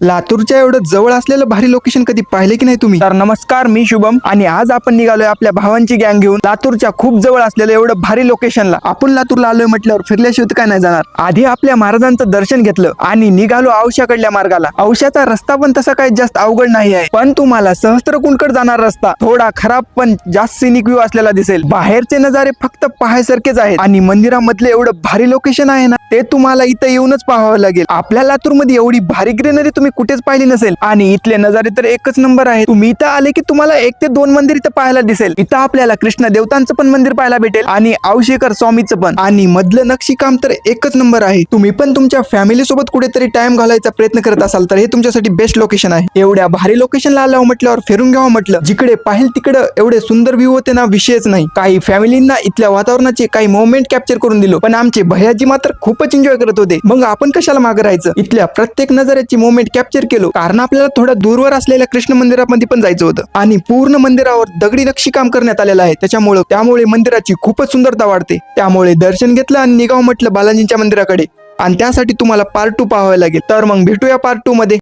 लातूरच्या एवढं जवळ असलेलं भारी लोकेशन कधी पाहिले की नाही तुम्ही? तर नमस्कार, मी शुभम आणि आज आपण निघालोय आपल्या भावांची गँग घेऊन लातूरच्या खूप जवळ असलेलं एवढं भारी लोकेशनला. आपण लातूरला आलोय म्हटल्यावर फिरल्याशिवाय काय नाही जाणार. आधी आपल्या महाराजांचं दर्शन घेतलं आणि निघालो औशाकडल्या मार्गाला. औशाचा रस्ता पण तसा काही जास्त अवघड नाही आहे, पण तुम्हाला सहस्त्रकुंडकडे जाणार रस्ता थोडा खराब पण जास्त सिनिक व्ह्यू असलेला दिसेल. बाहेरचे नजारे फक्त पाहायसारखेच आहेत आणि मंदिरामधले एवढं भारी लोकेशन आहे ना, ते तुम्हाला इथं येऊनच पाहावं लागेल. आपल्या लातूरमध्ये एवढी भारी ग्रीनरी तुम्ही कुठेच पाहिली नसेल आणि इथले नजारे तर एकच नंबर आहे. तुम्ही इथं आले की तुम्हाला 1 ते 2 मंदिर इथं पाहायला दिसेल. इथं आपल्याला कृष्ण देवतांचं पण मंदिर पाहायला भेटेल आणि औशेकर स्वामीचं पण, आणि मधलं नक्षीकाम तर एकच नंबर आहे. तुम्ही पण तुमच्या फॅमिली सोबत कुठेतरी टाइम घालवायचा प्रयत्न करत असाल तर हे तुमच्यासाठी बेस्ट लोकेशन आहे. एवढ्या भारी लोकेशनला आल्यावर म्हटल्यावर फिरून घ्यावं म्हटलं. जिकडे पाहिल तिकडे एवढे सुंदर व्ह्यू होते ना, विषयच नाही. काही फॅमिलींना इथल्या वातावरणाचे काही मोमेंट कॅप्चर करून दिलो, पण आमचे भैयाजी मात्र खूपच एन्जॉय करत होते. मग आपण कशाला मागे राहायचं, इथल्या प्रत्येक नजरेची मोमेंट कॅप्चर केलो. कारण आपल्याला थोडा दूरवर असलेल्या कृष्ण मंदिरामध्ये पण जायचं होतं आणि पूर्ण मंदिरावर दगडी नक्षीकाम करण्यात आलेलं आहे. त्यामुळे मंदिराची खूपच सुंदरता वाढते. त्यामुळे दर्शन घेतलं आणि निघाव म्हटलं बालाजींच्या मंदिराकडे. आणि त्यासाठी तुम्हाला पार्ट 2 पाहावे लागेल. तर मग भेटूया पार्ट 2 मध्ये.